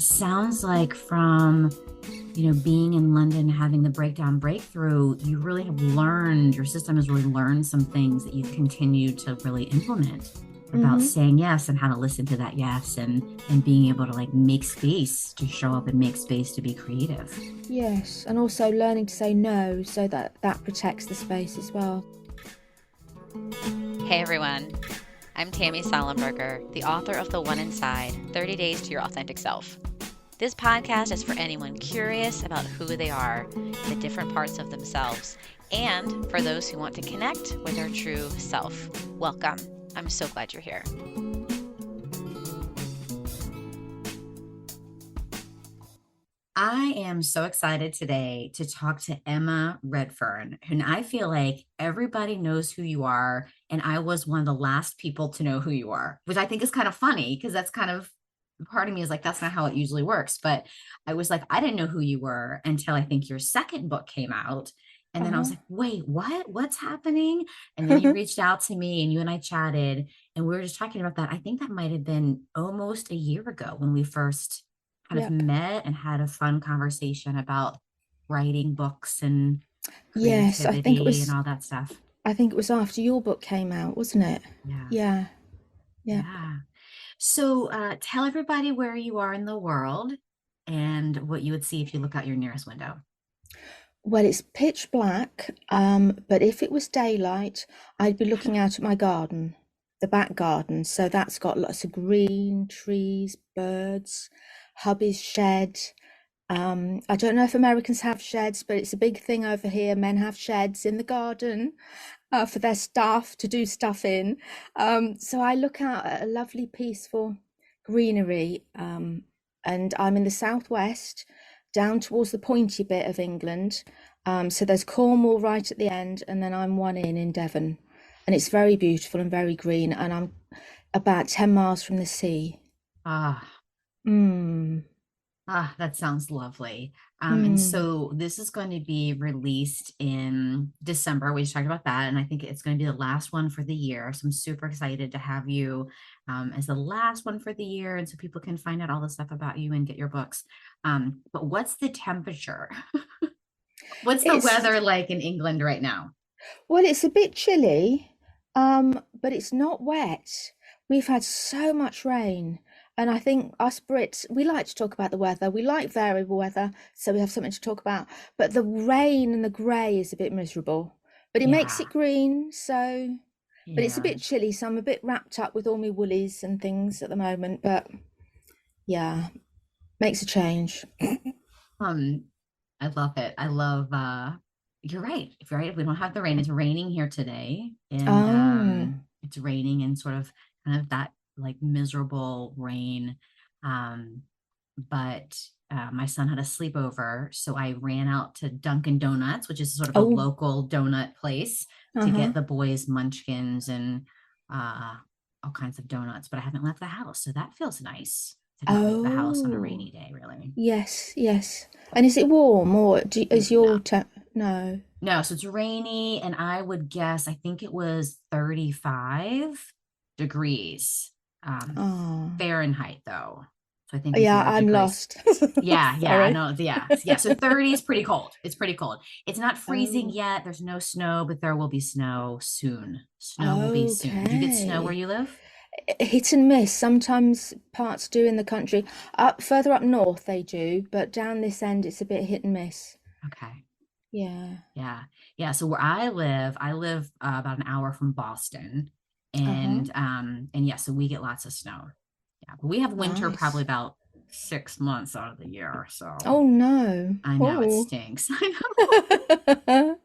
sounds like from, being in London, having the breakthrough, you really have learned, your system has really learned some things that you've continued to really implement about Hmm. saying yes and how to listen to that yes and being able to like make space to show up and make space to be creative. Yes, and also learning to say no so that that protects the space as well. Hey everyone, I'm Tammy Sollenberger, the author of The One Inside 30 Days to Your Authentic Self. This podcast is for anyone curious about who they are, the different parts of themselves, and for those who want to connect with their true self. Welcome. I'm so glad you're here. I am so excited today to talk to Emma Redfern, and I feel like everybody knows who you are, and I was one of the last people to know who you are, which I think is kind of funny because that's kind of part of me is like, that's not how it usually works. But I was like, I didn't know who you were until I think your second book came out. And then I was Uh-huh. like, wait, what? What's happening? And then you reached out to me and you and I chatted, and we were just talking about that. I think that might have been almost a year ago when we first kind of Yep. met and had a fun conversation about writing books and Yes, creativity and all that stuff. I think it was after your book came out, wasn't it? Yeah. Yeah. Yep. Yeah. So tell everybody where you are in the world and what you would see if you look out your nearest window. Well, it's pitch black, but if it was daylight, I'd be looking out at my garden, the back garden. So that's got lots of green, trees, birds, hubby's shed. I don't know if Americans have sheds, but it's a big thing over here. Men have sheds in the garden for their staff to do stuff in. So I look out at a lovely, peaceful greenery, and I'm in the southwest, down towards the pointy bit of England. So there's Cornwall right at the end, and then I'm one in Devon, and it's very beautiful and very green, and I'm about 10 miles from the sea. Ah, Mm, that sounds lovely. And mm. so this is going to be released in December. We just talked about that, and I think it's going to be the last one for the year. So I'm super excited to have you as the last one for the year, and so people can find out all the stuff about you and get your books. But what's the temperature? What's the It's weather like in England right now? Well, it's a bit chilly, but it's not wet. We've had so much rain, and I think us Brits, we like to talk about the weather. We like variable weather, so we have something to talk about. But the rain and the grey is a bit miserable, but it makes Yeah, it green, so. But it's a yeah. bit chilly, so I'm a bit wrapped up with all my woolies and things at the moment. But yeah, makes a change. Um, I love it. I love you're right. If you're right, if we don't have the rain, it's raining here today. And Oh, it's raining and sort of kind of that like miserable rain. Um, but my son had a sleepover, so I ran out to Dunkin' Donuts, which is sort of a oh, local donut place, to uh-huh. get the boys munchkins and uh all kinds of donuts, but I haven't left the house, so that feels nice to not leave the house on a Oh. rainy day, really. Yes, yes. And is it warm or is No. your temp? No. No, so it's rainy, and I would guess, I think it was 35 degrees Oh, Fahrenheit, though. So I think with yeah, your I'm degrees. lost. Yeah, I Sorry. know. Yeah, yeah. So 30 is pretty cold. It's pretty cold. It's not freezing Oh, yet. There's no snow, but there will be snow soon. Snow will be soon. Do you get snow where okay. you live? Hit and miss. Sometimes parts do in the country. Up further up north they do, but down this end it's a bit hit and miss. Okay. Yeah. Yeah. Yeah. So where I live about an hour from Boston. Uh-huh. And yeah, so we get lots of snow. Yeah. But we have winter probably Nice. about 6 months out of the year. So Oh no. I know it Oh. stinks. I know.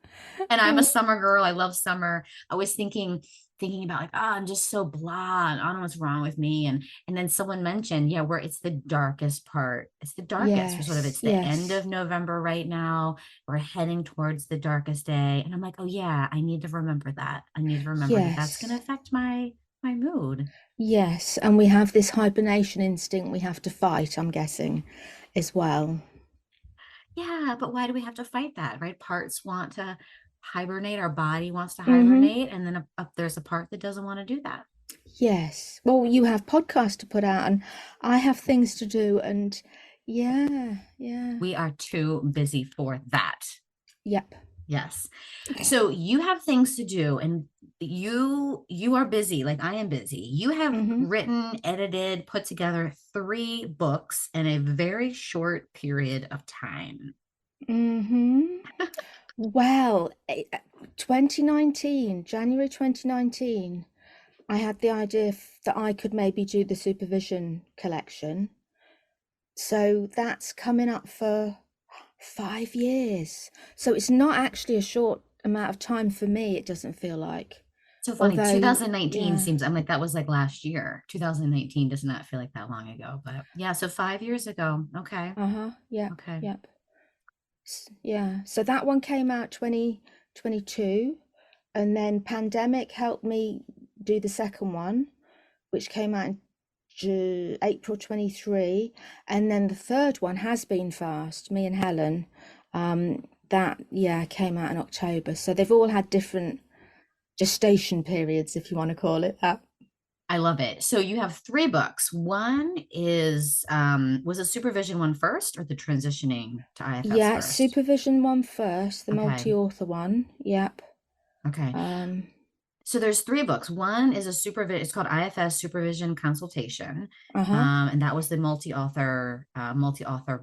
And I'm a summer girl. I love summer. I was thinking about like, oh, I'm just so blah. I don't know what's wrong with me. And then someone mentioned, yeah, where it's the darkest part. It's the darkest. We're sort of Yes, it's the end yes, of November right now. We're heading towards the darkest day. And I'm like, oh yeah, I need to remember that. I need to remember that that's gonna yes. affect my mood. Yes, and we have this hibernation instinct we have to fight, I'm guessing, as well. Yeah, but why do we have to fight that, right? Parts want to hibernate, our body wants to Hmm. hibernate, and then there's a part that doesn't want to do that. Yes. Well, you have podcasts to put out, and I have things to do, and Yeah, yeah. We are too busy for that. Yep. Yes. So you have things to do, and you are busy like I am busy. You have Mm-hmm. written, edited, put together 3 books in a very short period of time. Mm-hmm. Well, 2019, January 2019, I had the idea that I could maybe do the supervision collection. So that's coming up for 5 years. So it's not actually a short amount of time for me, it doesn't feel like. So funny. Although, 2019 yeah, seems, I'm like, that was like last year. 2019 does not feel like that long ago, but yeah. So 5 years ago. Okay. uh-huh, yep, Okay. yep. Yeah. So that one came out 2022, and then pandemic helped me do the second one, which came out in April 23, and then the third one has been fast, me and Helen. That yeah came out in October. So they've all had different gestation periods, if you want to call it that. I love it. So you have 3 books. One is, was a supervision one first or the transitioning to IFS Yeah, first? supervision one first, the Okay. multi-author one. Yep. Okay. Um, So there's 3 books. One is a supervision, it's called IFS Supervision Consultation. uh-huh. And that was the multi-author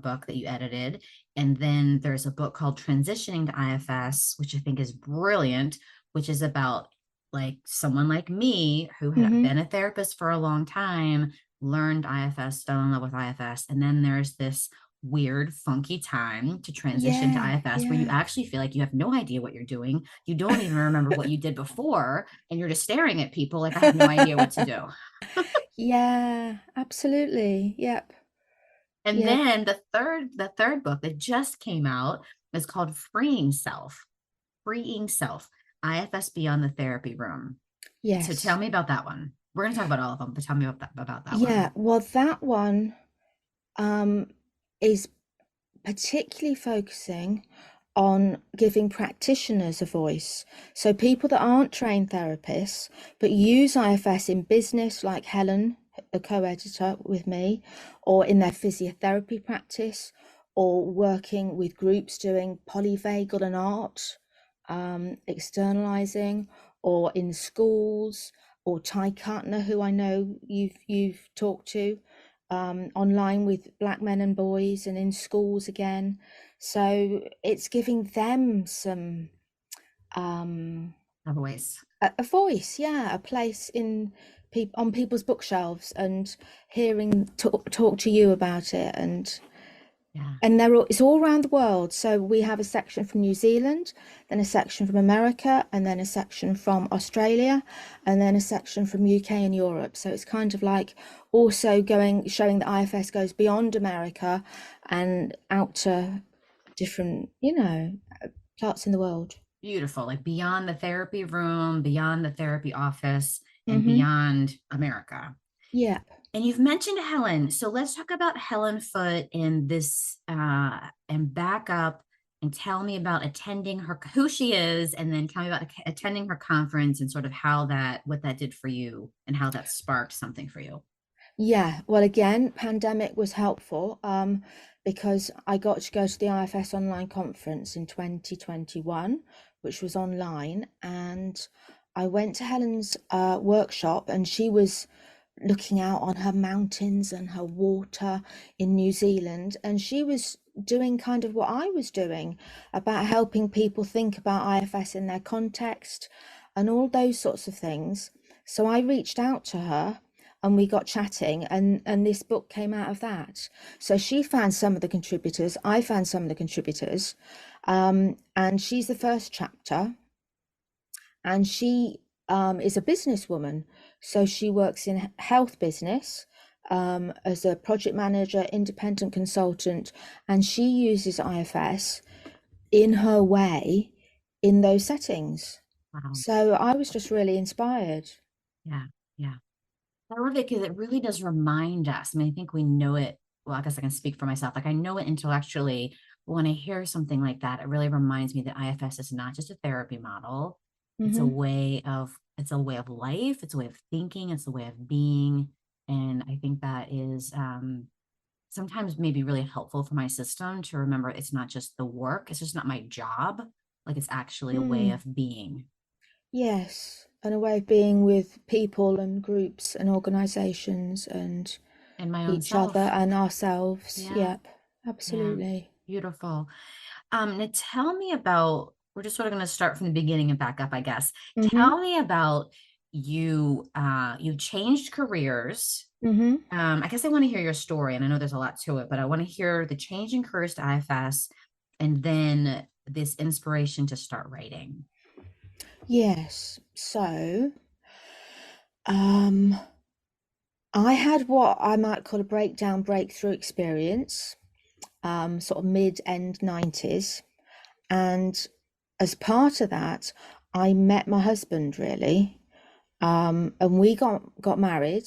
book that you edited. And then there's a book called Transitioning to IFS, which I think is brilliant, which is about like someone like me who had Mm-hmm. been a therapist for a long time, learned IFS, fell in love with IFS. And then there's this weird, funky time to transition to Yeah, IFS where you yeah. actually feel like you have no idea what you're doing. You don't even remember what you did before, and you're just staring at people like I have no idea what to do. Yeah, absolutely. Yep. And Yep. then the third book that just came out is called Freeing Self, IFS Beyond the Therapy Room. So tell Yes. me about that one. We're going to talk about all of them, but tell me about that Yeah, one. well, that one um is particularly focusing on giving practitioners a voice. So people that aren't trained therapists but use IFS in business, like Helen, the co-editor with me, or in their physiotherapy practice, or working with groups doing polyvagal and art, externalizing, or in schools, or Ty Cutner, who I know you've talked to, online with black men and boys and in schools again. So it's giving them some um, A voice. a voice, yeah, a place in on people's bookshelves, and hearing talk to you about it, Yeah. and it's all around the world. So we have a section from New Zealand, then a section from America, and then a section from Australia, and then a section from UK and Europe. So it's kind of like also showing that IFS goes beyond America and out to different, parts in the world. Beautiful. Like beyond the therapy room, beyond the therapy office, and Mm-hmm. beyond America. Yeah. And you've mentioned Helen. So let's talk about Helen Foote and this, and back up and tell me about attending her, who she is, and then tell me about attending her conference and sort of what that did for you and how that sparked something for you. Yeah, well, again, pandemic was helpful, because I got to go to the IFS online conference in 2021, which was online, and I went to Helen's workshop, and she was looking out on her mountains and her water in New Zealand, and she was doing kind of what I was doing about helping people think about IFS in their context and all those sorts of things. So I reached out to her and we got chatting, and this book came out of that. So she found some of the contributors, I found some of the contributors, and she's the first chapter, and she is a businesswoman. So she works in health business, as a project manager, independent consultant, and she uses IFS in her way in those settings. Wow. So I was just really inspired. Yeah. Yeah. I love it because it really does remind us. I mean, I think we know it. Well, I guess I can speak for myself. Like I know it intellectually, but when I hear something like that, it really reminds me that IFS is not just a therapy model. Hmm. It's a way of life. It's a way of thinking. It's a way of being. And I think that is, sometimes maybe really helpful for my system to remember it's not just the work, it's just not my job. Like it's actually a way Mm, of being yes, and a way of being with people and groups and organizations and in my own each other self. and ourselves. Yeah. Yep, Yeah. absolutely. Beautiful. Now tell me about, we're just sort of going to start from the beginning and back up, I guess. Mm-hmm. Tell me about you changed careers. Mm-hmm. I guess I want to hear your story, and I know there's a lot to it, but I want to hear the change in careers to IFS and then this inspiration to start writing. Yes. So, um, I had what I might call a breakdown breakthrough experience, sort of mid-end 90s. And as part of that, I met my husband really. And we got married.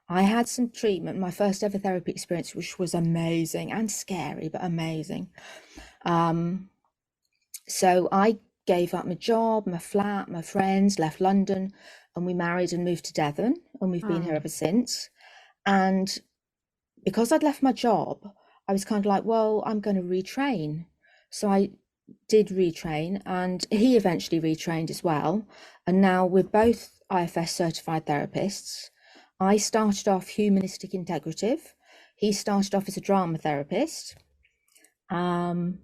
I had some treatment, my first ever therapy experience, which was amazing and scary, but amazing. Um, so I gave up my job, my flat, my friends, left London, and we married and moved to Devon, and we've been here Hmm. ever since. And because I'd left my job, I was kind of like, well, I'm going to retrain. So I did retrain, and he eventually retrained as well. And now we're both IFS certified therapists. I started off humanistic integrative. He started off as a drama therapist. Um,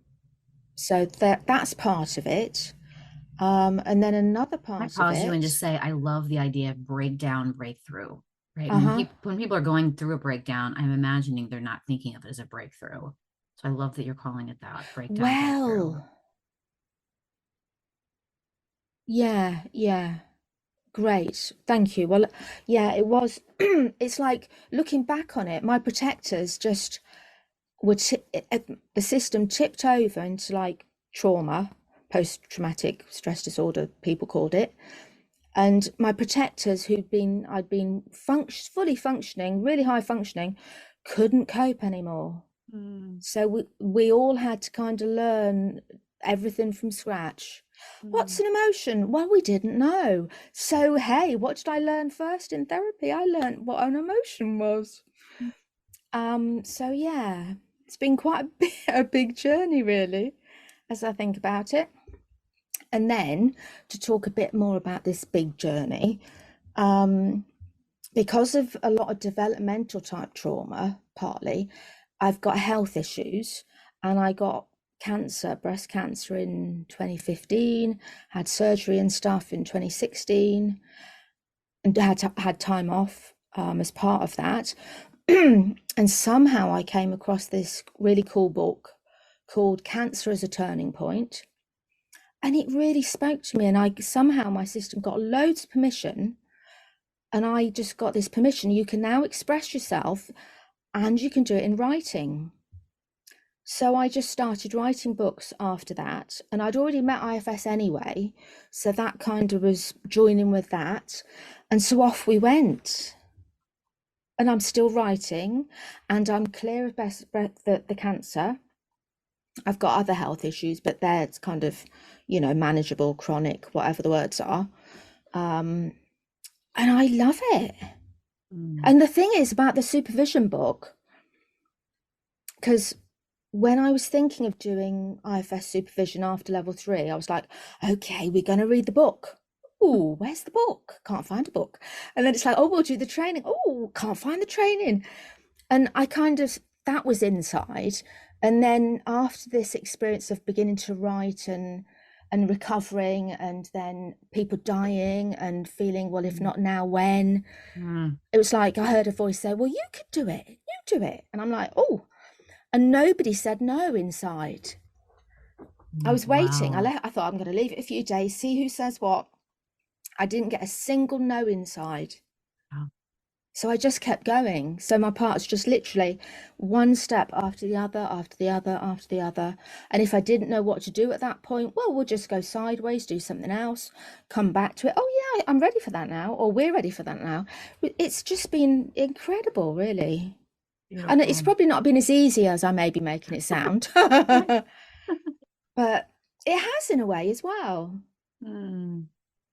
so that's part of it. And then another I part of pause you and it, just say, I love the idea of breakdown, breakthrough, right? uh-huh. When people are going through a breakdown, I'm imagining they're not thinking of it as a breakthrough. So I love that you're calling it that breakdown, breakthrough. Well, yeah. Great, thank you. Well, yeah, it was. It's like looking back on it, my protectors just were the system tipped over into like trauma, post-traumatic stress disorder, people called it. And my protectors, I'd been fully functioning, really high functioning, couldn't cope anymore. Mm, So we all had to kind of learn everything from scratch. What's mm. an emotion? Well, we didn't know. So, hey, what did I learn first in therapy? I learned what an emotion was. So yeah, it's been quite a big journey, really, as I think about it. And then to talk a bit more about this big journey, um, because of a lot of developmental type trauma, partly, I've got health issues and I got cancer, breast cancer in 2015, had surgery and stuff in 2016, and had time off as part of that. And somehow I came across this really cool book called Cancer as a Turning Point. And it really spoke to me. And I somehow my system got loads of permission, and I just got this permission. You can now express yourself and you can do it in writing. So I just started writing books after that. And I'd already met IFS anyway. So that kind of was joining with that. And so off we went. And I'm still writing, and I'm clear of the cancer. I've got other health issues, but they're kind of, manageable, chronic, whatever the words are. And I love it. Mm. And the thing is about the supervision book, because when I was thinking of doing IFS supervision after level 3, I was like, okay, we're going to read the book. Oh, where's the book? Can't find a book. And then it's like, oh, we'll do the training. Oh, can't find the training. And that was inside. And then after this experience of beginning to write and recovering, and then people dying and feeling, well, if not now, when? Mm. It was like I heard a voice say, well, you could do it. You do it. And I'm like, oh, and nobody said no inside. I was waiting. Wow. I thought I'm going to leave it a few days, see who says what. I didn't get a single no inside. Wow. So I just kept going. So my part's just literally one step after the other, after the other, after the other. And if I didn't know what to do at that point, well, we'll just go sideways, do something else, come back to it. Oh, yeah, I'm ready for that now, or we're ready for that now. It's just been incredible, really. And it's Beautiful. probably not been as easy as I may be making it sound, but it has in a way as well. Mm.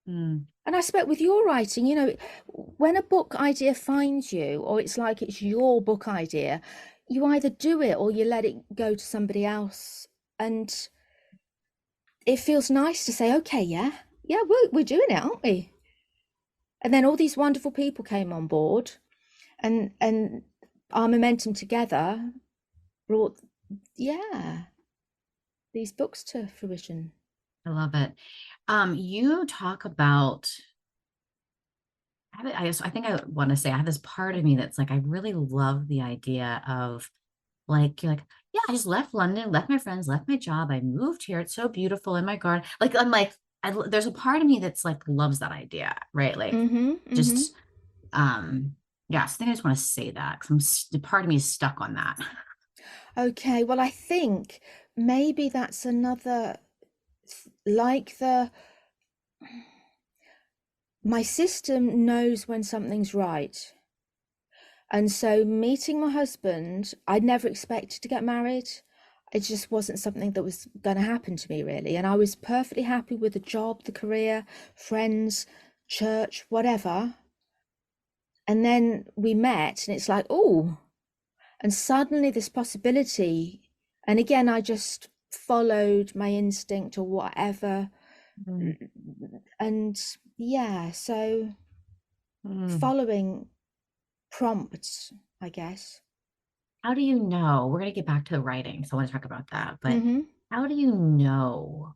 Mm. And I expect with your writing, when a book idea finds you, or it's like it's your book idea, you either do it or you let it go to somebody else. And it feels nice to say, okay, yeah, we're doing it, aren't we? And then all these wonderful people came on board, and our momentum together brought, yeah, these books to fruition. I love it. You talk about, I think I want to say I have this part of me that's like, I really love the idea of like, you're like, yeah, I just left London, left my friends, left my job. I moved here. It's so beautiful in my garden. Like, I'm like, there's a part of me that's like, loves that idea, right? Like, Mm-hmm, mm-hmm. just, yeah, so I think I just want to say that because part of me is stuck on that. Okay, well, I think maybe that's another, like my system knows when something's right. And so meeting my husband, I'd never expected to get married. It just wasn't something that was going to happen to me, really. And I was perfectly happy with the job, the career, friends, church, whatever. And then we met, and it's like, oh, and suddenly this possibility. And again, I just followed my instinct or whatever. Mm, And yeah, so mm. following prompts, I guess. How do you know? We're going to get back to the writing, so I want to talk about that. But Mm-hmm. how do you know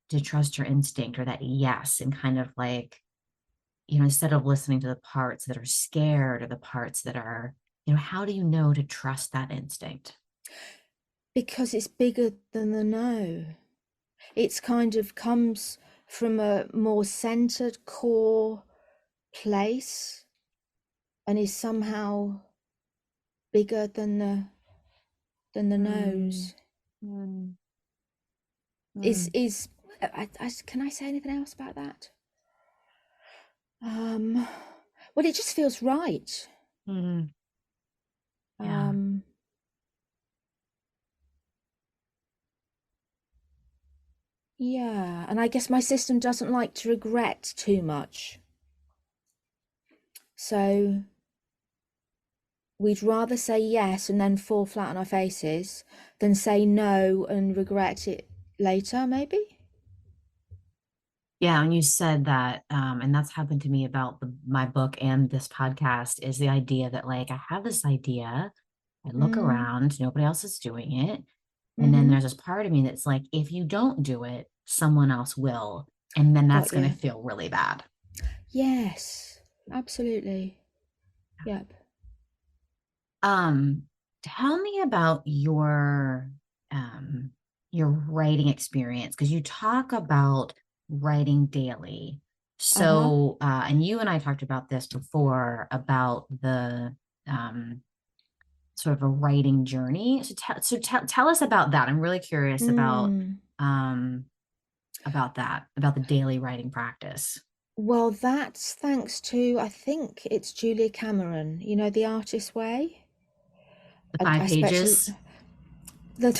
to trust your instinct or that yes, and kind of like, instead of listening to the parts that are scared or the parts that are, how do you know to trust that instinct? Because it's bigger than the no. It's kind of comes from a more centered core place and is somehow bigger than the Mm, nose. mm, Is mm, is can I say anything else about that? Um, well, it just feels right. mm. Yeah. Um, yeah, and I guess my system doesn't like to regret too much. So we'd rather say yes and then fall flat on our faces than say no and regret it later, maybe. Yeah, and you said that, and that's happened to me about my book and this podcast, is the idea that like I have this idea, I look Mm, around, nobody else is doing it. And then mm-hmm. there's this part of me that's like, if you don't do it, someone else will. And then that's Got going to you. feel really bad. Yes, absolutely. Yep. Um, Tell me about um your writing experience because you talk about writing daily. Uh-huh. So, and you and I talked about this before about the um sort of a writing journey. So tell us about that. I'm really curious Mm. um about that, about the daily writing practice. Well, that's thanks to, I think it's Julia Cameron, The Artist's Way. The I five expect she, pages,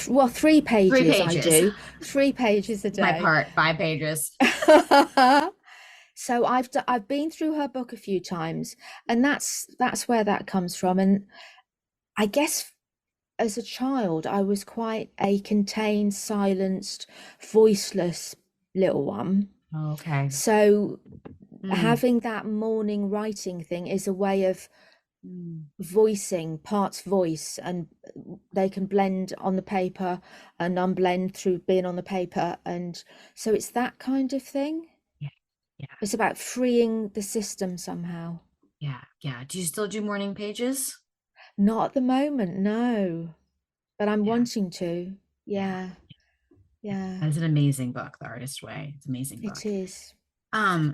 well, 3 pages I 3 pages. do, 3 pages a My day. part, 5 pages. So I've been through her book a few times, and that's where that comes from. And I guess as a child, I was quite a contained, silenced, voiceless little one. Okay. So Mm, having that morning writing thing is a way of mm. voicing parts voice, and they can blend on the paper and unblend through being on the paper. And so it's that kind of thing. Yeah, yeah, It's about freeing the system somehow. yeah, yeah. Do you still do morning pages? Not at the moment, no, but I'm Yeah, wanting to. yeah, Yeah, yeah. yeah, That is an amazing book, The Artist Way. It's an amazing it book. is.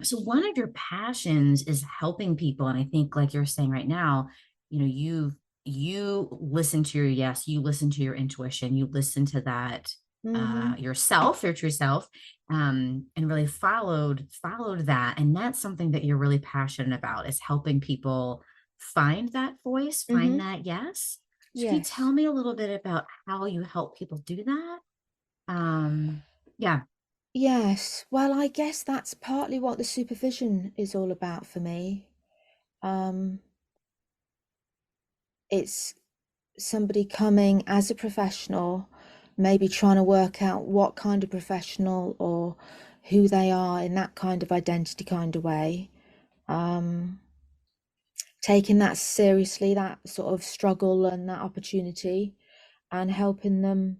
So one of your passions is helping people, and I think, like you're saying right now, you listen to your yes, you listen to your intuition, you listen to that Mm-hmm. yourself, your true self, and really followed that, and that's something that you're really passionate about is helping people find that voice, find Mm-hmm. that yes. So can you tell Yes. me a little bit about how you help people do that? Um, yeah. Yes. Well, I guess that's partly what the supervision is all about for me. Um, it's somebody coming as a professional, maybe trying to work out what kind of professional or who they are in that kind of identity kind of way. Um, Taking that seriously, that sort of struggle and that opportunity, and helping them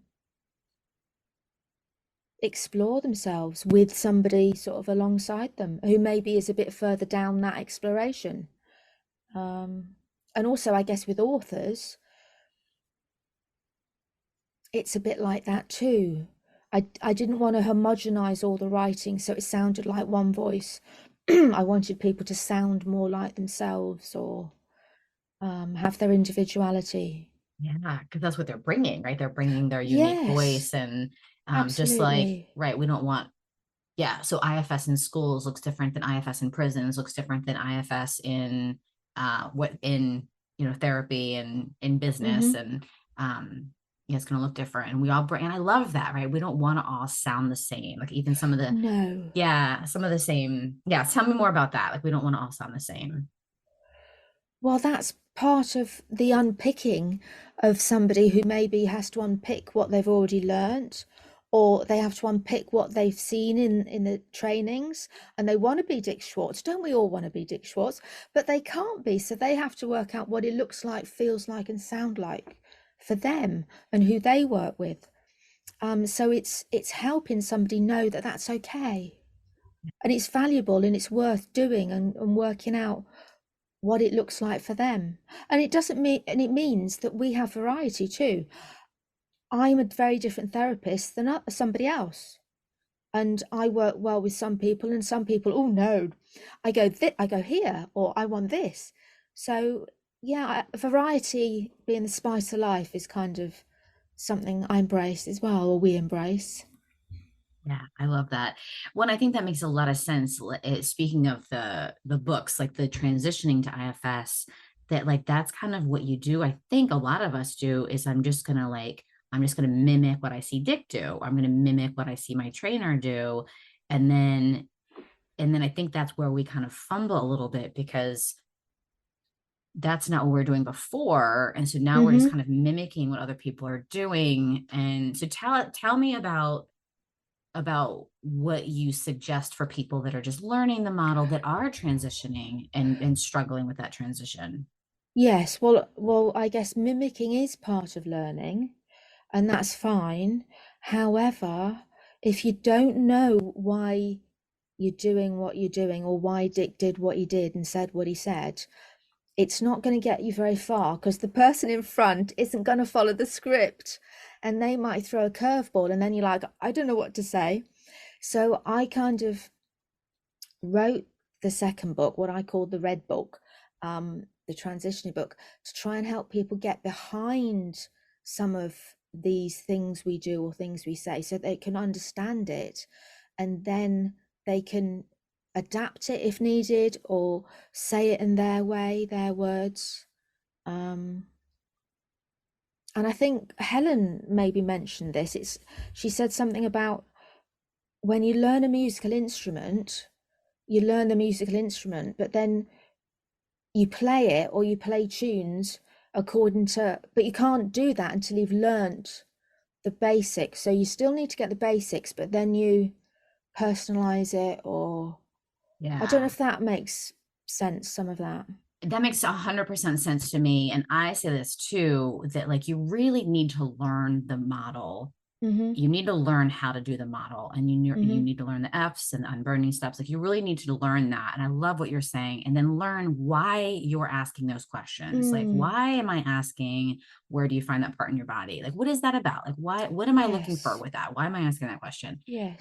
explore themselves with somebody sort of alongside them who maybe is a bit further down that exploration. And also, I guess with authors, it's a bit like that too. I didn't want to homogenize all the writing so it sounded like one voice. I wanted people to sound more like themselves or have their individuality. Yeah, because that's what they're bringing, right? They're bringing their unique Yes, voice, and just like, absolutely. right, we don't want, yeah. So IFS in schools looks different than IFS in prisons, looks different than IFS in what in therapy and in business, Hmm. and yeah, it's going to look different. And we all bring, and I love that, right? We don't want to all sound the same. Like even some of the, No. yeah, some of the same. Yeah, tell me more about that. Like we don't want to all sound the same. Well, that's part of the unpicking of somebody who maybe has to unpick what they've already learnt, or they have to unpick what they've seen in the trainings, and they want to be Dick Schwartz. Don't we all want to be Dick Schwartz? But they can't be, so they have to work out what it looks like, feels like, and sound like for them and who they work with. So it's helping somebody know that that's okay, and it's valuable, and it's worth doing and working out what it looks like for them. And it doesn't mean, and it means that we have variety too. I'm a very different therapist than somebody else. And I work well with some people, and some people, oh no, I go here, or I want this. So yeah, variety being the spice of life is kind of something I embrace as well, or we embrace. Yeah, I love that. Well, I think that makes a lot of sense. Speaking of the books, like the transitioning to IFS, that like that's kind of what you do. I think a lot of us do is I'm just gonna mimic what I see Dick do. I'm gonna mimic what I see my trainer do, and then I think that's where we kind of fumble a little bit because that's not what we are doing before, and so now we're just Hmm. kind of mimicking what other people are doing. And so tell me about what you suggest for people that are just learning the model, that are transitioning and struggling with that transition. Yes, well, I guess mimicking is part of learning, and that's fine. However, if you don't know why you're doing what you're doing, or why Dick did what he did and said what he said, it's not going to get you very far, because the person in front isn't going to follow the script, and they might throw a curveball, and then you're like, I don't know what to say. So I kind of wrote the second book, what I call the red book, the transitioning book, to try and help people get behind some of these things we do or things we say, so they can understand it, and then they can adapt it if needed, or say it in their way, their words. Um, and I think Helen maybe mentioned this. She said something about when you learn a musical instrument, you learn the musical instrument, but then you play it, or you play tunes according to, but you can't do that until you've learnt the basics. So you still need to get the basics, but then you personalize it, or I don't know Yeah, if that makes sense, some of that. that makes 100% sense to me. And I say this too, that like you really need to learn the model. Mm-hmm. You need to learn how to do the model, and you Mm-hmm. need to learn the F's and the unburdening steps. Like you really need to learn that. And I love what you're saying. And then learn why you're asking those questions. Like, Mm. why am I asking, where do you find that part in your body? Like, what is that about? Like, what am I looking for Yes. with that? Why am I asking that question? Yes.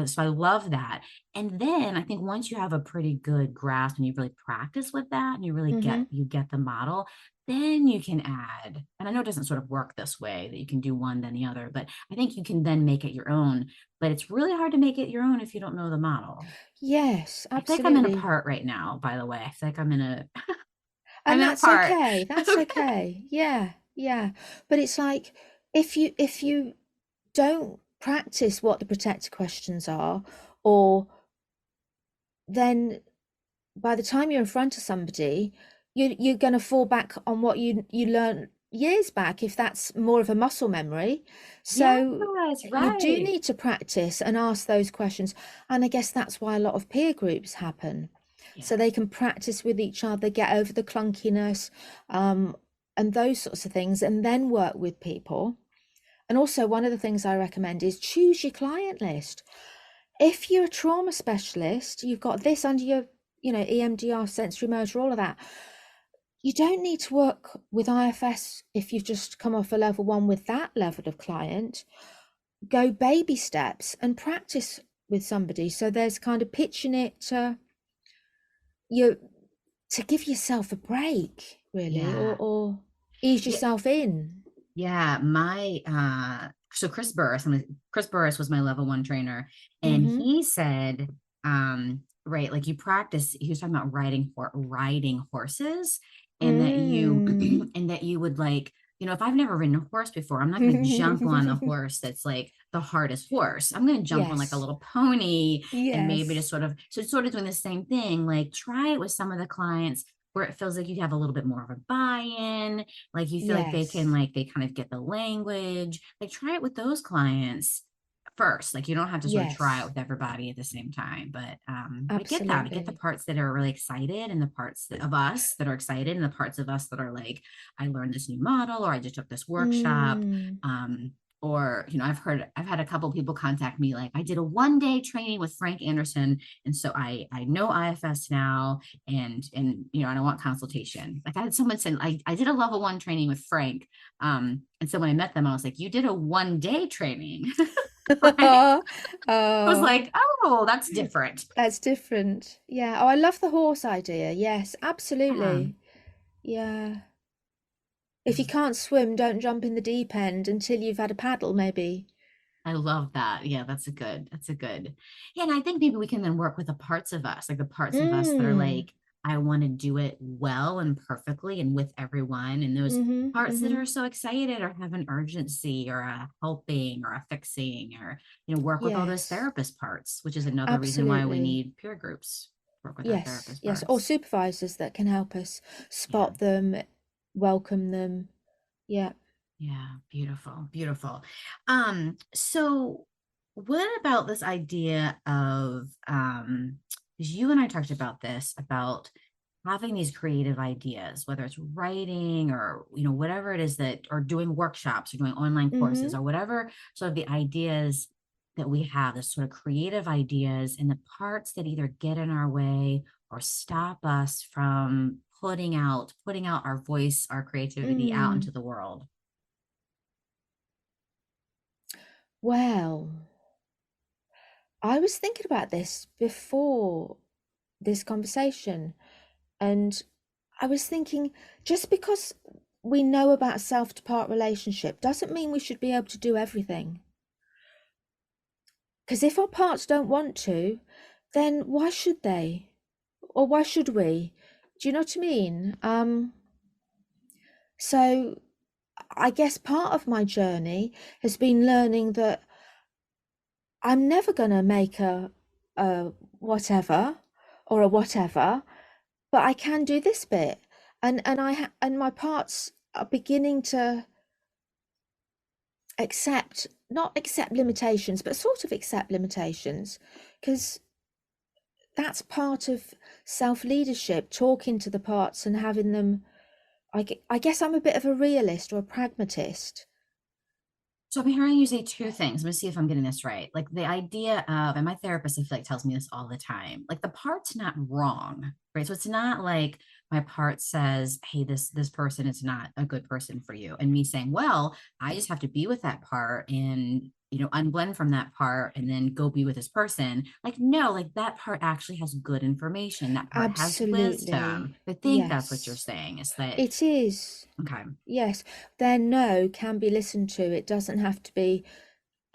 So I love that. And then I think once you have a pretty good grasp and you really practice with that and you really Mm-hmm. get the model, then you can add. And I know it doesn't sort of work this way that you can do one then the other, but I think you can then make it your own. But it's really hard to make it your own if you don't know the model. Yes, I feel like I'm in a absolutely. part right now, by the way. I feel like I'm And in a that's part. okay. That's Okay. okay. Yeah, yeah. But it's like, if you don't practice what the protector questions are, or then by the time you're in front of somebody, you're going to fall back on what you learned years back, if that's more of a muscle memory. So Yes, you do right. need to practice and ask those questions. And I guess that's why a lot of peer groups happen. So Yeah. they can practice with each other, get over the clunkiness, and those sorts of things, and then work with people. And also, one of the things I recommend is choose your client list. If you're a trauma specialist, you've got this under your, EMDR, sensory motor, all of that. You don't need to work with IFS if you've just come off a level 1 with that level of client. Go baby steps and practice with somebody. So there's kind of pitching it to you, to give yourself a break, really, Yeah. or ease Yeah. yourself in. Yeah, my so Chris Burris was my level 1 trainer, and Mm-hmm. he said, right, like you practice, he was talking about riding horses, and that you Mm. and that you would, like, if I've never ridden a horse before, I'm not going to jump on a horse that's like the hardest horse. I'm going to jump on like a Yes. little pony, and maybe just Yes. sort of doing the same thing. Like, try it with some of the clients where it feels like you have a little bit more of a buy-in, like you feel like they can, Yes. like, they kind of get the language. Like, try it with those clients first. Like, you don't have to sort of try it Yes. with everybody at the same time, but get that, get the Absolutely. parts that are really excited, and the parts of us that are excited, and the parts of us that are like, I learned this new model, or I just took this workshop. Mm. Or, I've had a couple people contact me, like, I did a 1-day training with Frank Anderson, and so I know IFS now, and I want consultation. Like, I had someone say, I did a level 1 training with Frank. And so when I met them, I was like, you did a 1-day training. Right? I was Oh, like, oh, that's different. that's different. Yeah. Oh, I love the horse idea. Yes, Yeah. absolutely. Yeah. If you can't swim, don't jump in the deep end until you've had a paddle, maybe. I love that. Yeah, that's a good. Yeah, and I think maybe we can then work with the parts of us, like the parts of us that are Mm. like, I want to do it well and perfectly and with everyone. And those Mm-hmm. parts that Mm-hmm. are so excited, or have an urgency, or a helping, or a fixing, or, work with all those Yes, therapist parts, which is another reason why we absolutely. need peer groups, work with our Yes, therapist yes. Or parts. supervisors that can help us Yeah. spot them, welcome them. Yeah. Yeah, beautiful, beautiful. So what about this idea of, because you and I talked about this, about having these creative ideas, whether it's writing, or, whatever it is, that, or doing workshops, or doing online courses, Mm-hmm. or whatever sort of the ideas that we have, the sort of creative ideas, and the parts that either get in our way or stop us from putting out our voice, our creativity out Mm. into the world. Well, I was thinking about this before this conversation, and I was thinking, just because we know about self-to-part relationship doesn't mean we should be able to do everything. Because if our parts don't want to, then why should they? Or why should we? Do you know what I mean? So I guess part of my journey has been learning that I'm never going to make a whatever or a whatever, but I can do this bit. And my parts are beginning to accept, not accept limitations, but sort of accept limitations, because that's part of self-leadership, talking to the parts and having them. I guess I'm a bit of a realist or a pragmatist. So I'm hearing you say two things. I'm gonna see if I'm getting this right. Like, the idea of, and my therapist, I feel like, tells me this all the time. Like, the part's not wrong, right? So it's not like my part says, "Hey, this person is not a good person for you," and me saying, "Well, I just have to be with that part, and, unblend from that part, and then go be with this person." Like, no, like, that part actually has good information. That part has wisdom. Absolutely. I think that's what you're Yes, saying. Is that it is. okay? Yes, their no can be listened to. It doesn't have to be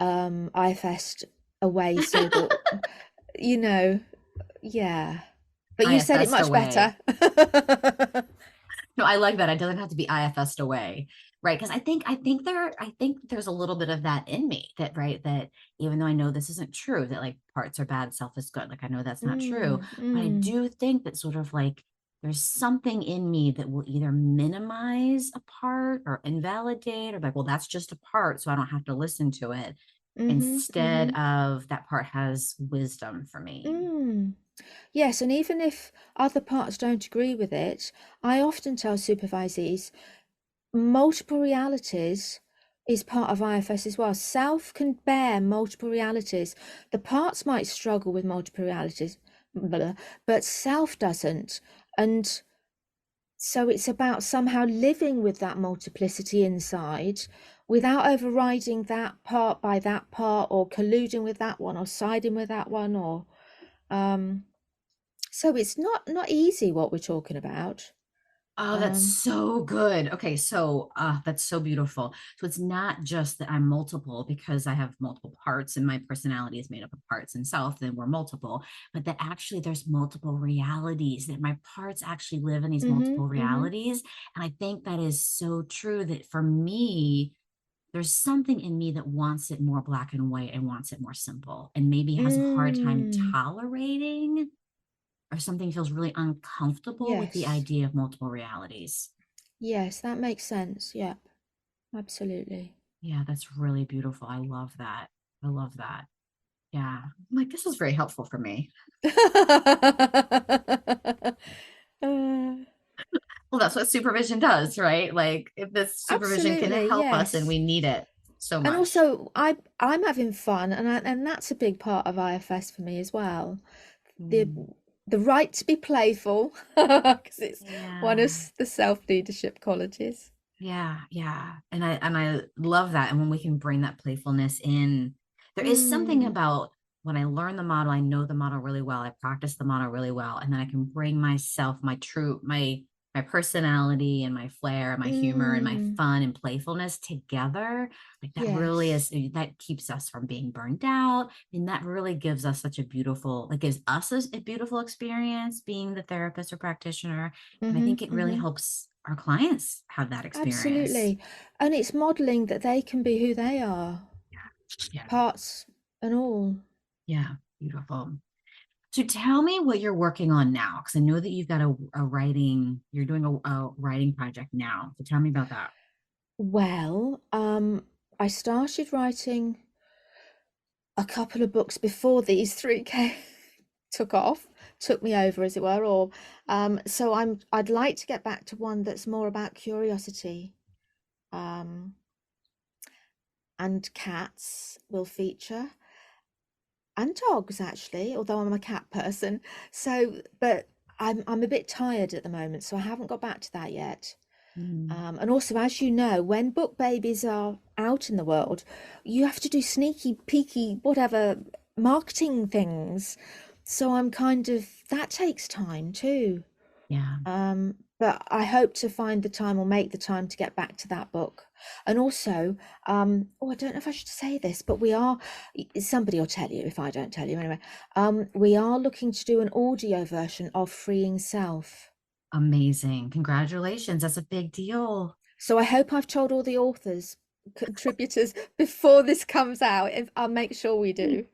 IFS'd away so that, you know, yeah. But you said it IFS much away. better. No, I like that. It doesn't have to be IFS'd away, right? Because I think there's a little bit of that in me that, right, that even though I know this isn't true, that like parts are bad, self is good. Like I know that's not true, but I Mm. do think that sort of like there's something in me that will either minimize a part or invalidate or like, well, that's just a part, so I don't have to listen to it Mm-hmm, instead mm-hmm. of that part has wisdom for me. Mm. Yes, and even if other parts don't agree with it, I often tell supervisees multiple realities is part of IFS as well. Self can bear multiple realities. The parts might struggle with multiple realities, but self doesn't. And so it's about somehow living with that multiplicity inside without overriding that part by that part or colluding with that one or siding with that one or um so it's not easy what we're talking about. Oh, that's Um, so good. Okay, so that's so beautiful. So it's not just that I'm multiple because I have multiple parts and my personality is made up of parts and self, then we're multiple, but that actually there's multiple realities, that my parts actually live in these mm-hmm, multiple mm-hmm. realities. And I think that is so true that for me, there's something in me that wants it more black and white and wants it more simple and maybe has a hard time Mm, tolerating or something feels really uncomfortable with the yes. idea of multiple realities. Yes, that makes sense. Yeah, absolutely. Yeah, that's really beautiful. I love that. I love that. Yeah. I'm like, this is very helpful for me. Uh, Well, that's what supervision does, right? Like, if this supervision can absolutely, help us and yes. we need it so And much. also, I'm having fun, and that's a big part of IFS for me as well. The Mm. the right to be playful, because it's one of Yeah. the self-leadership qualities. Yeah, yeah. And I love that. And when we can bring that playfulness in, there is something Mm, about when I learn the model, I know the model really well, I practice the model really well, and then I can bring myself, my personality and my flair and my humor and my mm, fun and playfulness together. Like that really yes. is that keeps us from being burned out. And that really gives us such a beautiful, like gives us a beautiful experience being the therapist or practitioner. And I Mm-hmm, think it really mm-hmm. helps our clients have that experience. Absolutely. And it's modeling that they can be who they are, Yeah. Yeah. parts and all. Yeah. Beautiful. So tell me what you're working on now, because I know that you've got a writing, you're doing a writing project now. So tell me about that. Well, I started writing a couple of books before these three came, took off, took me over, as it were, or so I'd like to get back to one that's more about curiosity. Um, and cats will feature. And dogs actually, although I'm a cat person. So, but I'm a bit tired at the moment, so I haven't got back to that yet. Mm, And also, as you know, when book babies are out in the world, you have to do sneaky, peeky, whatever marketing things. So I'm kind of that takes time too. yeah. But I hope to find the time or make the time to get back to that book. And also, oh, I don't know if I should say this, but we are, somebody will tell you if I don't tell you anyway. We are looking to do an audio version of Freeing Self. Amazing. Congratulations. That's a big deal. So I hope I've told all the authors, contributors before this comes out. If I'll make sure we do.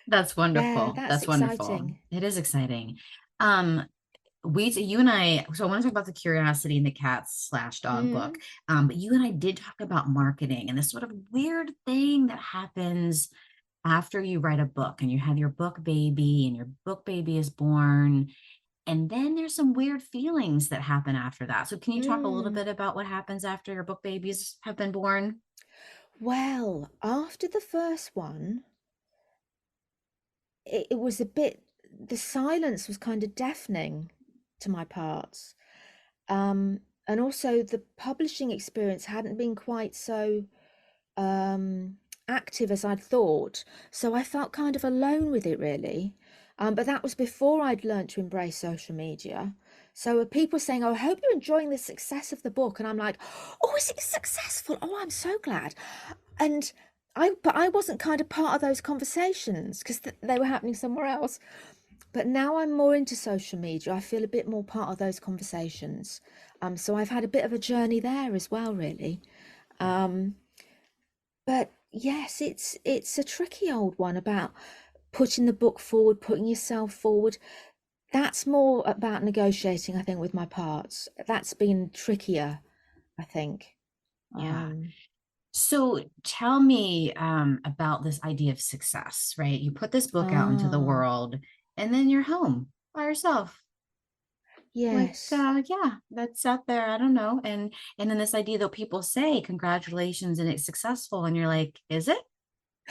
That's Yeah, wonderful. that's That's wonderful. exciting. It is exciting. Um, you and I, so I want to talk about the curiosity in the cat slash dog book. Mm, But you and I did talk about marketing and this sort of weird thing that happens after you write a book and you have your book baby and your book baby is born. And then there's some weird feelings that happen after that. So can you talk a little mm. bit about what happens after your book babies have been born? Well, after the first one, it was a bit, the silence was kind of deafening to my parts. And also the publishing experience hadn't been quite so um, active as I'd thought. So I felt kind of alone with it, really. But that was before I'd learned to embrace social media. So people saying, "Oh, I hope you're enjoying the success of the book," and I'm like, "Oh, is it successful? Oh, I'm so glad." And but I wasn't kind of part of those conversations because they were happening somewhere else. But now I'm more into social media. I feel a bit more part of those conversations. So I've had a bit of a journey there as well, really. Yeah. Um, but yes, it's a tricky old one about putting the book forward, putting yourself forward. That's more about negotiating, I think, with my parts. That's been trickier, I think. Yeah. Um, So tell me about this idea of success, right? You put this book out into the ah, world and then you're home by yourself. Like, yes. yeah, that's out there. I don't know. And then this idea that people say, congratulations, and it's successful. And you're like, is it?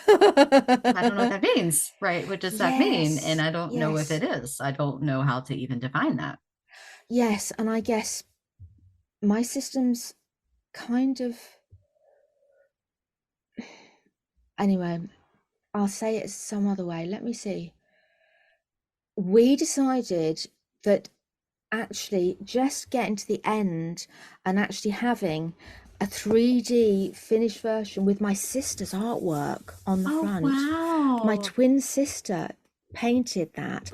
I don't know what that means, right? What does that mean? And Yes, I don't know if yes, it is. I don't know how to even define that. yes. And I guess my system's kind of, anyway, I'll say it some other way. Let me see. We decided that actually just getting to the end and actually having a 3D finished version with my sister's artwork on the Oh, front. My wow. twin sister painted that.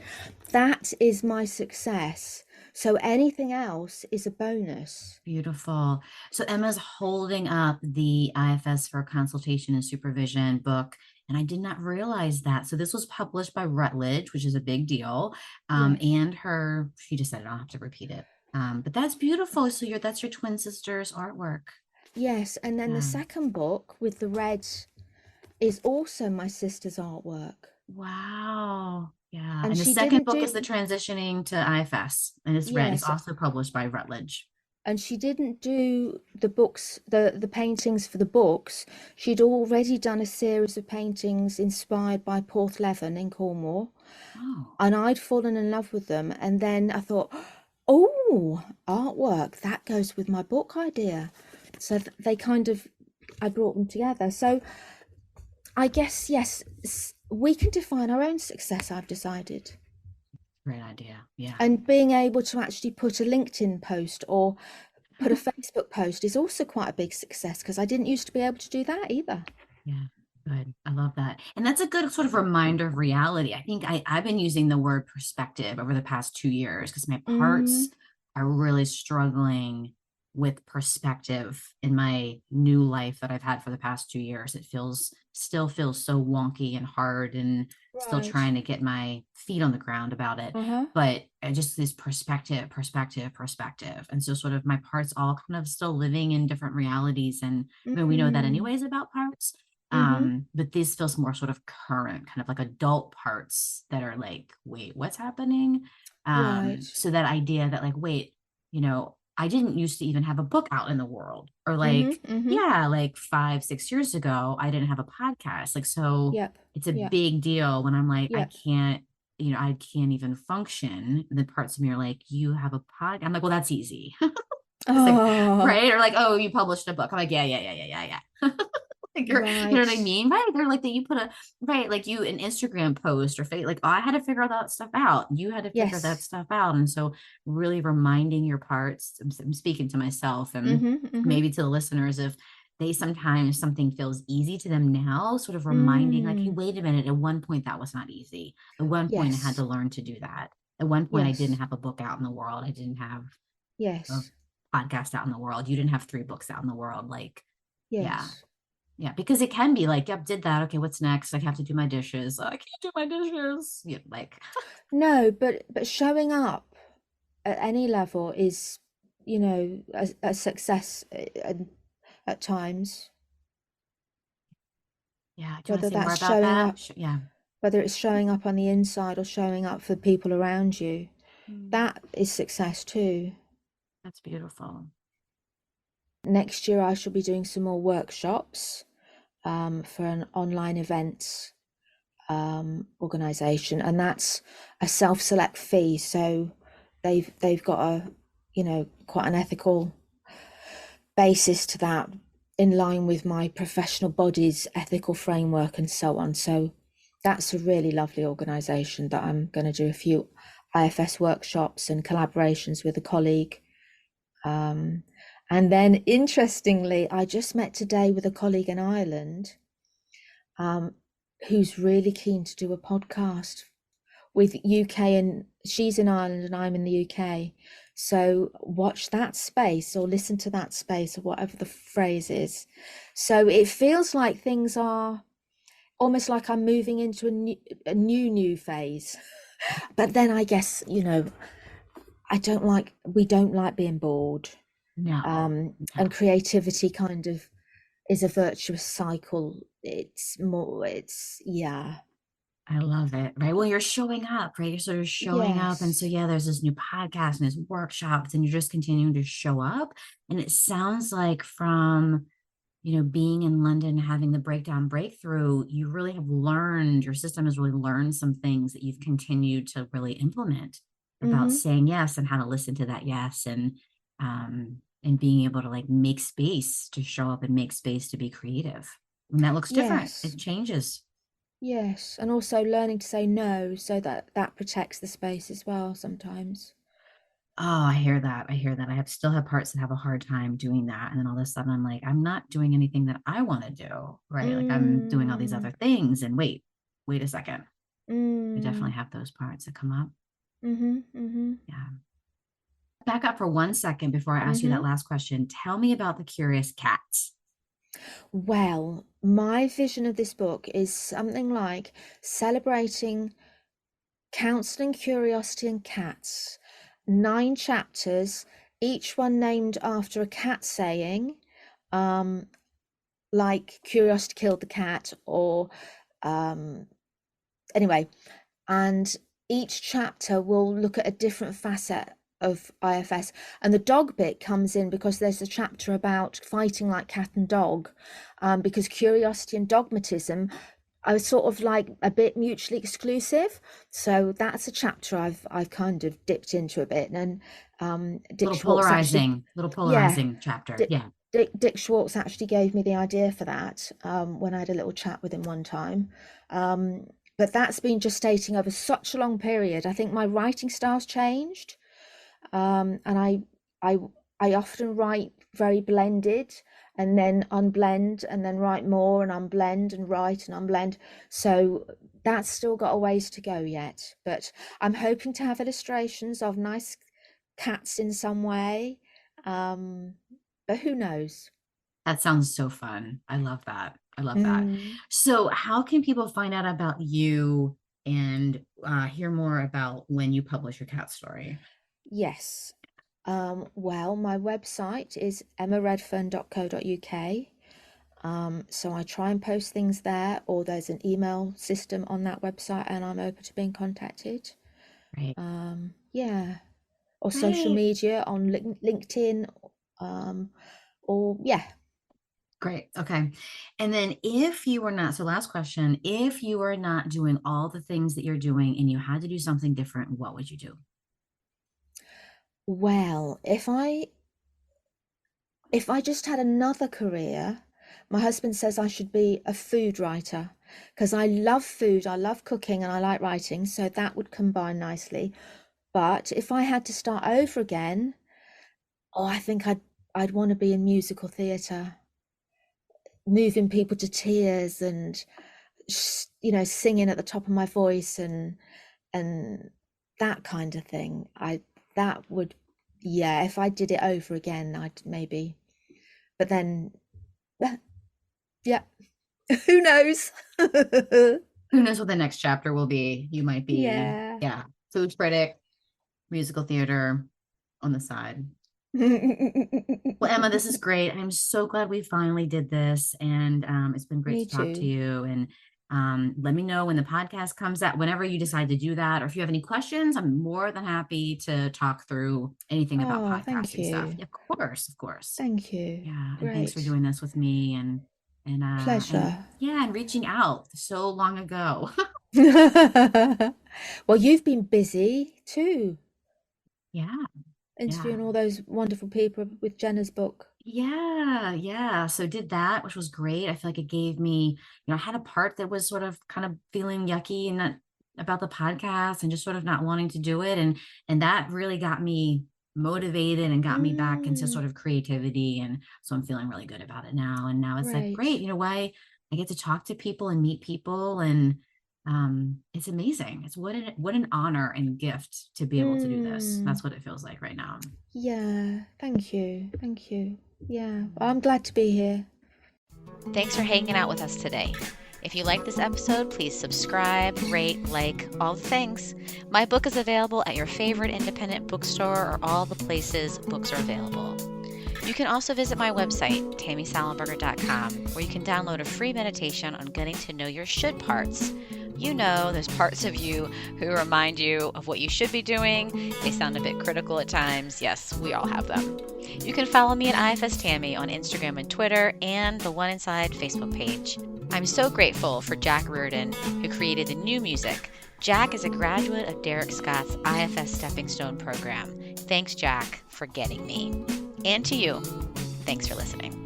That is my success. So anything else is a bonus. Beautiful. So Emma's holding up the IFS for consultation and supervision book, and I did not realize that. So this was published by Routledge, which is a big deal. Yes. And she just said it, I don't have to repeat it. But that's beautiful. So that's your twin sister's artwork. Yes. And then the Yeah. second book with the red is also my sister's artwork. Wow. Yeah. And And the she second didn't book is do, the transitioning to IFS, and it's red. It's yes, also published by Routledge. and she didn't do the books, the paintings for the books. She'd already done a series of paintings inspired by Porthleven in Cornwall, Oh, and I'd fallen in love with them. And then I thought, oh, artwork, that goes with my book idea. So they kind of, I brought them together. So I guess, yes, we can define our own success, I've decided. great idea. Yeah. And being able to actually put a LinkedIn post or put a Facebook post is also quite a big success because I didn't used to be able to do that either. Yeah, good. I love that. And that's a good sort of reminder of reality. I think I've been using the word perspective over the past 2 years because my Mm, parts are really struggling with perspective in my new life that I've had for the past 2 years. It still feels so wonky and hard and still right. trying to get my feet on the ground about it. Uh-huh. But just this perspective. And so sort of my parts all kind of still living in different realities. And I mean, we know that Mm, anyways about parts. mm-hmm. But this feels more sort of current, kind of like adult parts that are like, wait, what's happening? Right. So that idea that like, wait, I didn't used to even have a book out in the world, or Mm-hmm. like, Mm-hmm. yeah, like 5, 6 years ago, I didn't have a podcast. Like, so Yep. it's a Yep. big deal when I'm like, Yep. I can't even function. And the parts of me are like, you have a podcast. I'm like, well, that's easy. It's like, Oh, right. Or like, oh, you published a book. I'm like, yeah. Like you know what I right. mean? Right. They're like that you put a right, like you an Instagram post or like I had to figure all that stuff out. You had to figure that Yes. stuff out. And so really reminding your parts, I'm speaking to myself and Mm-hmm. Mm-hmm. maybe to the listeners if they sometimes something feels easy to them now, sort of reminding like, hey, Mm. wait a minute, at one point that was not easy. At one point I had Yes. to learn to do that. At one point I didn't Yes. have a book out in the world. I didn't have a Yes. podcast out in the world. You didn't have 3 books out in the world. Like, yeah, Yes. yeah, because it can be like, yep, did that. Okay, what's next? I have to do my dishes. Oh, I can't do my dishes. Yeah, like, No, but showing up at any level is, a success at times, yeah. Do you want to whether say more that's about showing that? up, Yeah. whether it's showing up on the inside or showing up for people around you. Mm, That is success too. that's beautiful. Next year, I shall be doing some more workshops for an online events organization, and that's a self-select fee. So they've got a, quite an ethical basis to that, in line with my professional body's ethical framework and so on. So that's a really lovely organization that I'm going to do a few IFS workshops and collaborations with a colleague. And then interestingly, I just met today with a colleague in Ireland, who's really keen to do a podcast with UK, and she's in Ireland and I'm in the UK. So watch that space or listen to that space or whatever the phrase is. So it feels like things are almost like I'm moving into a new phase. But then I guess, we don't like being bored. No. And creativity kind of is a virtuous cycle. Yeah. I love it. Right. Well, you're showing up, right? You're sort of showing up. And so, Yes. yeah, there's this new podcast and there's workshops, and you're just continuing to show up. And it sounds like from, being in London, having the breakthrough, you really have learned, your system has really learned some things that you've continued to really implement about Mm-hmm. saying yes and how to listen to that yes, and being able to like make space to show up and make space to be creative. And that looks different. Yes. It changes. Yes. And also learning to say no so that that protects the space as well sometimes. Oh, I hear that. I hear that. Still have parts that have a hard time doing that. And then all of a sudden I'm like, I'm not doing anything that I want to do. Right. Like I'm doing all these Mm, other things. And wait a second. I mm, definitely have those parts that come up. mm-hmm, mm-hmm, Yeah. Back up for 1 second before I ask you that mm-hmm. last question. Tell me about the curious cats. Well, my vision of this book is something like celebrating counseling, curiosity, and cats. 9 chapters, each one named after a cat saying, um, like curiosity killed the cat, or um, anyway, and each chapter will look at a different facet of IFS. And the dog bit comes in because there's a chapter about fighting like cat and dog, because curiosity and dogmatism are sort of like a bit mutually exclusive. So that's a chapter I've kind of dipped into a bit. And Dick Schwartz actually, Little yeah, polarizing chapter. Dick, Yeah. Dick Schwartz actually gave me the idea for that, when I had a little chat with him one time. Um, but that's been gestating over such a long period. I think my writing style's changed, and I I often write very blended and then unblend and then write more and unblend and write and unblend. So that's still got a ways to go yet. But I'm hoping to have illustrations of nice cats in some way. Um, but who knows? That sounds so fun. I love that. I love that. Mm, So, how can people find out about you and hear more about when you publish your cat story? yes. Well, my website is emmaredfern.co.uk. So I try and post things there, or there's an email system on that website, and I'm open to being contacted. Right. Yeah, or social Great. media on LinkedIn, um, or yeah. Great. Okay. And then if you were not, so last question, if you were not doing all the things that you're doing and you had to do something different, what would you do? Well, if I just had another career, my husband says I should be a food writer because I love food, I love cooking, and I like writing, so that would combine nicely. But if I had to start over again, oh, I think I'd want to be in musical theatre, moving people to tears and singing at the top of my voice and that kind of thing. That would, yeah, if I did it over again, I'd maybe. But then, yeah, who knows? Who knows what the next chapter will be? You might be, Yeah. yeah, food critic, musical theater on the side. Well, Emma, this is great. I'm so glad we finally did this. And it's been great Me to talk to too. you. And let me know when the podcast comes out, whenever you decide to do that. Or if you have any questions, I'm more than happy to talk through anything about Oh, thank podcasting stuff. you. Yeah, of course, of course. Thank you. Yeah. And thanks for Great. doing this with me and Pleasure. yeah, and reaching out so long ago. Well, you've been busy too, Yeah. Yeah. interviewing all those wonderful people with Jenna's book. Yeah, yeah. So did that, which was great. I feel like it gave me, I had a part that was sort of kind of feeling yucky and not about the podcast and just sort of not wanting to do it. And that really got me motivated and got me back into Mm, sort of creativity. And so I'm feeling really good about it now. And now it's like, great, great. why I get to talk to people and meet people. And It's amazing. It's what an honor and gift to be able to do this. Mm, That's what it feels like right now. yeah, thank you. Thank you. Yeah, I'm glad to be here. Thanks for hanging out with us today. If you like this episode, please subscribe, rate, like, all the things. My book is available at your favorite independent bookstore or all the places books are available. You can also visit my website, tammysallenberger.com, where you can download a free meditation on getting to know your should parts. You know, there's parts of you who remind you of what you should be doing. They sound a bit critical at times. Yes, we all have them. You can follow me at IFS Tammy on Instagram and Twitter and the One Inside Facebook page. I'm so grateful for Jack Reardon, who created the new music. Jack is a graduate of Derek Scott's IFS Stepping Stone program. Thanks, Jack, for getting me. And to you, thanks for listening.